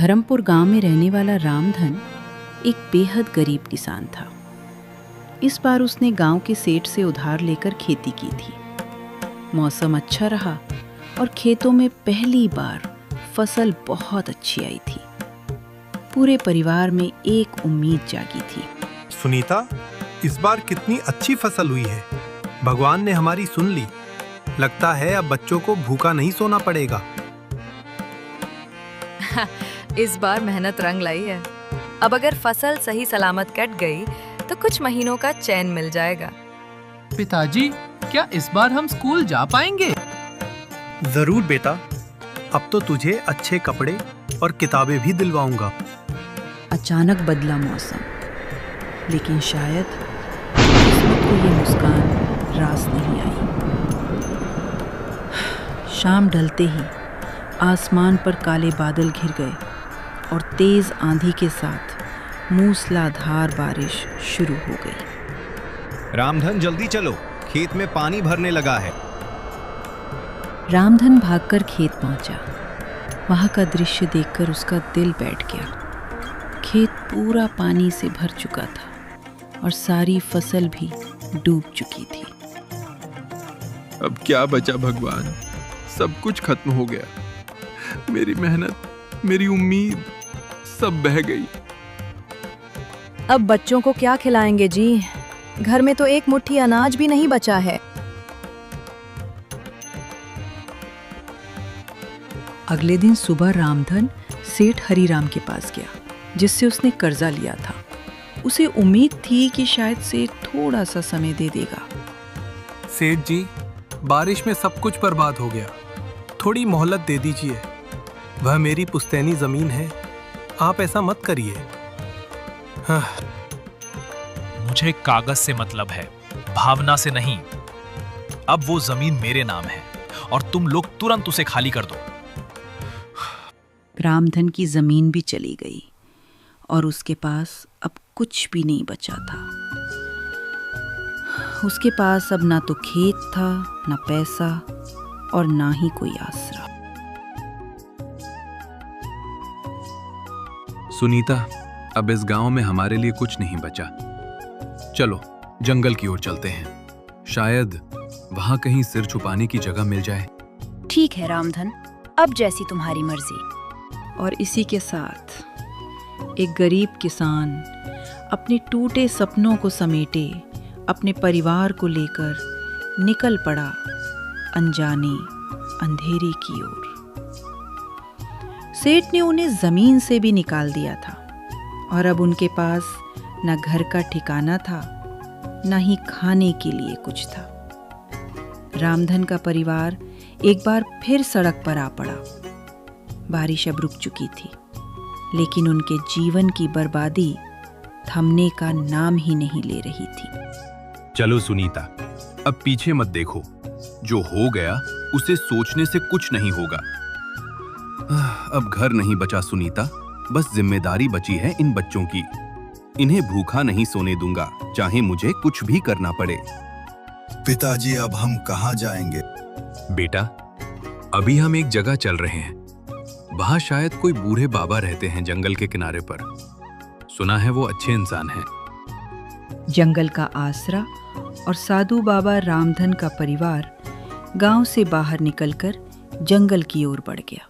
धर्मपुर गांव में रहने वाला रामधन एक बेहद गरीब किसान था। इस बार उसने गांव के सेठ से उधार लेकर खेती की थी। मौसम अच्छा रहा और खेतों में पहली बार फसल बहुत अच्छी आई थी। पूरे परिवार में एक उम्मीद जागी थी। सुनीता, इस बार कितनी अच्छी फसल हुई है। भगवान ने हमारी सुन ली। लगता है अब बच्चों को भूखा नहीं सोना पड़ेगा। इस बार मेहनत रंग लाई है। अब अगर फसल सही सलामत कट गई तो कुछ महीनों का चैन मिल जाएगा। पिताजी, क्या इस बार हम स्कूल जा पाएंगे? जरूर बेटा, अब तो तुझे अच्छे कपड़े और किताबें भी दिलवाऊंगा। अचानक बदला मौसम, लेकिन शायद किस्मत को ये मुस्कान रास नहीं आई। शाम ढलते ही आसमान पर काले बादल घिर गए और तेज आंधी के साथ मूसलाधार बारिश शुरू हो गई। रामधन, जल्दी चलो, खेत में पानी भरने लगा है। रामधन भागकर खेत पहुंचा। वहां का दृश्य देखकर उसका दिल बैठ गया। खेत पूरा पानी से भर चुका था और सारी फसल भी डूब चुकी थी। अब क्या बचा भगवान, सब कुछ खत्म हो गया। मेरी मेहनत, मेरी उम्मीद सब बह गई। अब बच्चों को क्या खिलाएंगे जी? घर में तो एक मुट्ठी अनाज भी नहीं बचा है। अगले दिन सुबह रामधन सेठ हरिराम के पास गया, जिससे उसने कर्जा लिया था। उसे उम्मीद थी कि शायद सेठ थोड़ा सा समय दे देगा। सेठ जी, बारिश में सब कुछ बर्बाद हो गया। थोड़ी मोहलत दे दीजिए। वह मेरी पुश्तैनी जमीन है। आप ऐसा मत करिए। हाँ। मुझे कागज से मतलब है, भावना से नहीं। अब वो जमीन मेरे नाम है और तुम लोग तुरंत उसे खाली कर दो। रामधन की जमीन भी चली गई और उसके पास अब कुछ भी नहीं बचा था। उसके पास अब ना तो खेत था, ना पैसा और ना ही कोई आसरा। सुनीता, अब इस गांव में हमारे लिए कुछ नहीं बचा। चलो जंगल की ओर चलते हैं। शायद वहां कहीं सिर छुपाने की जगह मिल जाए। ठीक है रामधन, अब जैसी तुम्हारी मर्जी। और इसी के साथ एक गरीब किसान अपने टूटे सपनों को समेटे अपने परिवार को लेकर निकल पड़ा अनजाने अंधेरे की ओर। सेठ ने उन्हें जमीन से भी निकाल दिया था और अब उनके पास न घर का ठिकाना था, न ही खाने के लिए कुछ था। रामधन का परिवार एक बार फिर सड़क पर आ पड़ा। बारिश अब रुक चुकी थी, लेकिन उनके जीवन की बर्बादी थमने का नाम ही नहीं ले रही थी। चलो सुनीता, अब पीछे मत देखो। जो हो गया उसे सोचने से कुछ नहीं होगा। अब घर नहीं बचा सुनीता, बस जिम्मेदारी बची है इन बच्चों की। इन्हें भूखा नहीं सोने दूंगा, चाहे मुझे कुछ भी करना पड़े। पिताजी, अब हम कहाँ जाएंगे? बेटा, अभी हम एक जगह चल रहे हैं। वहां शायद कोई बूढ़े बाबा रहते हैं जंगल के किनारे पर। सुना है वो अच्छे इंसान हैं। जंगल का आसरा और साधु बाबा रामधन का परिवार गांव से बाहर निकलकर जंगल की ओर बढ़ गया।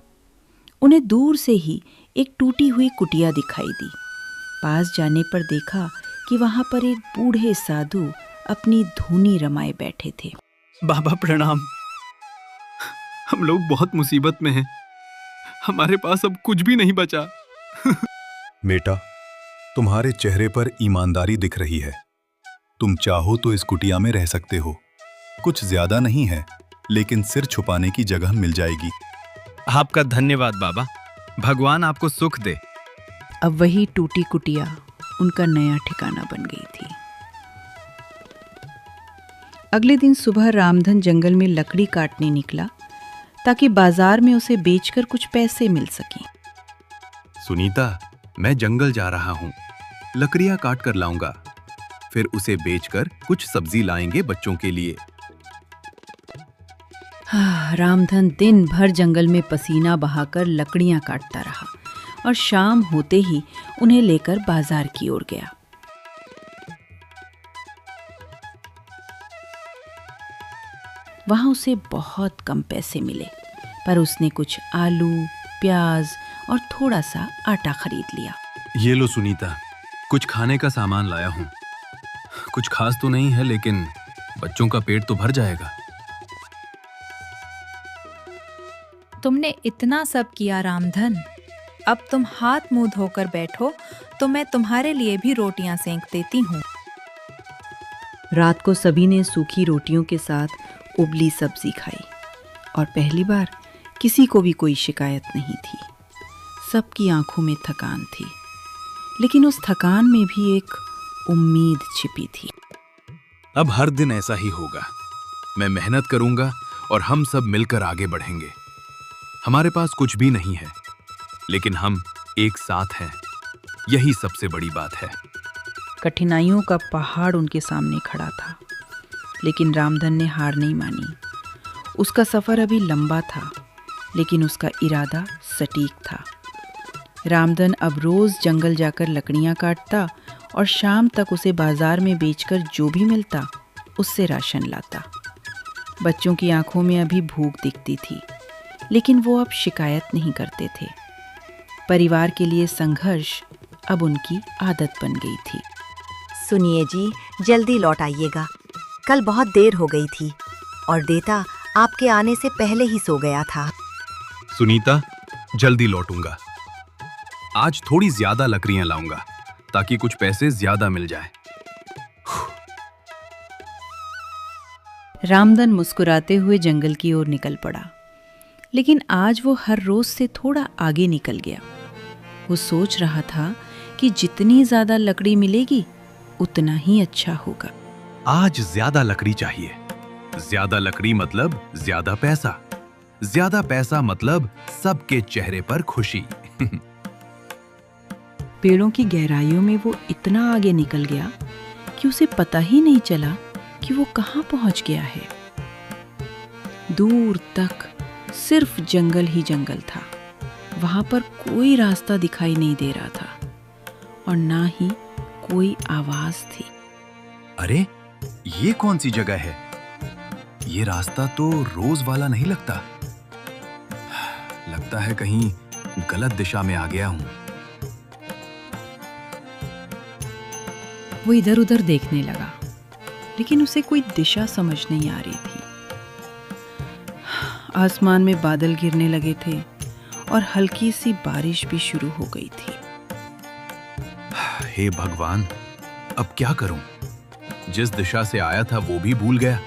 उन्हें दूर से ही एक टूटी हुई कुटिया दिखाई दी। पास जाने पर देखा कि वहां पर एक बूढ़े साधु अपनी धूनी रमाए बैठे थे। बाबा प्रणाम। हम लोग बहुत मुसीबत में हैं। हमारे पास अब कुछ भी नहीं बचा। बेटा, तुम्हारे चेहरे पर ईमानदारी दिख रही है। तुम चाहो तो इस कुटिया में रह सकते हो। कुछ ज्यादा नहीं है, लेकिन सिर छुपाने की जगह मिल जाएगी। आपका धन्यवाद बाबा, भगवान आपको सुख दे। अब वही टूटी कुटिया उनका नया ठिकाना बन गई थी। अगले दिन सुबह रामधन जंगल में लकड़ी काटने निकला ताकि बाजार में उसे बेचकर कुछ पैसे मिल सकें। सुनीता, मैं जंगल जा रहा हूँ, लकड़ियाँ काट कर लाऊंगा। फिर उसे बेचकर कुछ सब्जी लाएंगे बच्चों के लिए। रामधन दिन भर जंगल में पसीना बहाकर लकड़ियां काटता रहा और शाम होते ही उन्हें लेकर बाजार की ओर गया। वहां उसे बहुत कम पैसे मिले, पर उसने कुछ आलू, प्याज और थोड़ा सा आटा खरीद लिया। ये लो सुनीता, कुछ खाने का सामान लाया हूँ। कुछ खास तो नहीं है, लेकिन बच्चों का पेट तो भर जाएगा। तुमने इतना सब किया रामधन, अब तुम हाथ मुंह धोकर बैठो तो मैं तुम्हारे लिए भी रोटियां सेंक देती हूँ। रात को सभी ने सूखी रोटियों के साथ उबली सब्जी खाई और पहली बार किसी को भी कोई शिकायत नहीं थी। सबकी आंखों में थकान थी, लेकिन उस थकान में भी एक उम्मीद छिपी थी। अब हर दिन ऐसा ही होगा। मैं मेहनत करूंगा और हम सब मिलकर आगे बढ़ेंगे। हमारे पास कुछ भी नहीं है, लेकिन हम एक साथ हैं। यही सबसे बड़ी बात है। कठिनाइयों का पहाड़ उनके सामने खड़ा था, लेकिन रामधन ने हार नहीं मानी। उसका सफर अभी लंबा था, लेकिन उसका इरादा सटीक था। रामधन अब रोज जंगल जाकर लकड़ियां काटता और शाम तक उसे बाजार में बेचकर जो भी मिलता उससे राशन लाता। बच्चों की आंखों में अभी भूख दिखती थी, लेकिन वो अब शिकायत नहीं करते थे। परिवार के लिए संघर्ष अब उनकी आदत बन गई थी। सुनिए जी, जल्दी लौट आइएगा। कल बहुत देर हो गई थी और देता आपके आने से पहले ही सो गया था। सुनीता, जल्दी लौटूंगा। आज थोड़ी ज्यादा लकड़ियां लाऊंगा ताकि कुछ पैसे ज्यादा मिल जाए। रामधन मुस्कुराते हुए जंगल की ओर निकल पड़ा, लेकिन आज वो हर रोज से थोड़ा आगे निकल गया। वो सोच रहा था कि जितनी ज्यादा लकड़ी मिलेगी उतना ही अच्छा होगा। आज ज्यादा लकड़ी चाहिए। ज्यादा लकड़ी मतलब ज्यादा पैसा। ज्यादा पैसा मतलब सबके चेहरे पर खुशी। पेड़ों की गहराइयों में वो इतना आगे निकल गया कि उसे पता ही नहीं चला कि वो कहाँ पहुंच गया है। दूर तक सिर्फ जंगल ही जंगल था। वहां पर कोई रास्ता दिखाई नहीं दे रहा था और ना ही कोई आवाज थी। अरे, ये कौन सी जगह है? ये रास्ता तो रोज वाला नहीं लगता। लगता है कहीं गलत दिशा में आ गया हूं। वो इधर उधर देखने लगा, लेकिन उसे कोई दिशा समझ नहीं आ रही थी। आसमान में बादल गिरने लगे थे और हल्की सी बारिश भी शुरू हो गई थी। हे भगवान, अब क्या करूं? जिस दिशा से आया था वो भी भूल गया।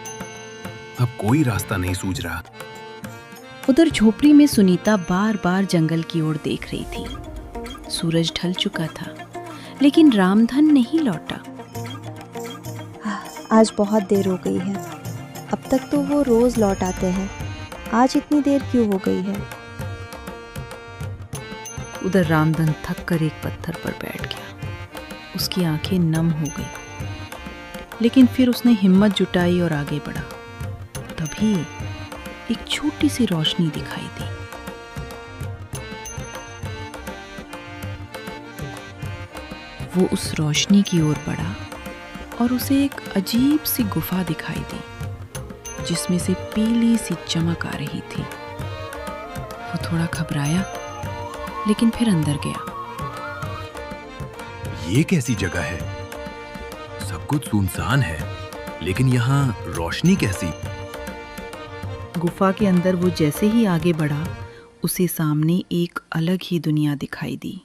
अब कोई रास्ता नहीं सूझ रहा। उधर झोपड़ी में सुनीता बार बार जंगल की ओर देख रही थी। सूरज ढल चुका था, लेकिन रामधन नहीं लौटा। आज बहुत देर हो गई है। अब तक तो वो रोज लौट आते हैं, आज इतनी देर क्यों हो गई है? उधर रामधन थक कर एक पत्थर पर बैठ गया। उसकी आंखें नम हो गई, लेकिन फिर उसने हिम्मत जुटाई और आगे बढ़ा। तभी एक छोटी सी रोशनी दिखाई दी। वो उस रोशनी की ओर बढ़ा और उसे एक अजीब सी गुफा दिखाई दी, जिसमें से पीली सी चमक आ रही थी। वो थोड़ा घबराया, लेकिन फिर अंदर गया। ये कैसी जगह है? सब कुछ सुनसान है, लेकिन यहाँ रोशनी कैसी? गुफा के अंदर वो जैसे ही आगे बढ़ा, उसे सामने एक अलग ही दुनिया दिखाई दी।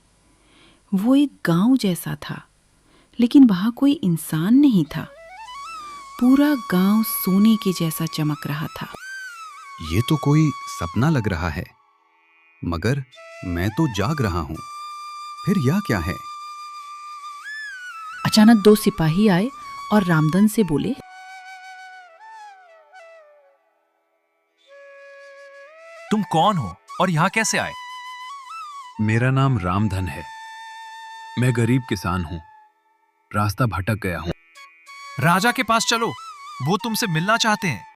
वो एक गांव जैसा था, लेकिन वहां कोई इंसान नहीं था। पूरा गांव सोने के जैसा चमक रहा था। ये तो कोई सपना लग रहा है, मगर मैं तो जाग रहा हूं। फिर यह क्या है? अचानक दो सिपाही आए और रामधन से बोले, तुम कौन हो और यहां कैसे आए? मेरा नाम रामधन है। मैं गरीब किसान हूं, रास्ता भटक गया हूं। राजा के पास चलो, वो तुमसे मिलना चाहते हैं।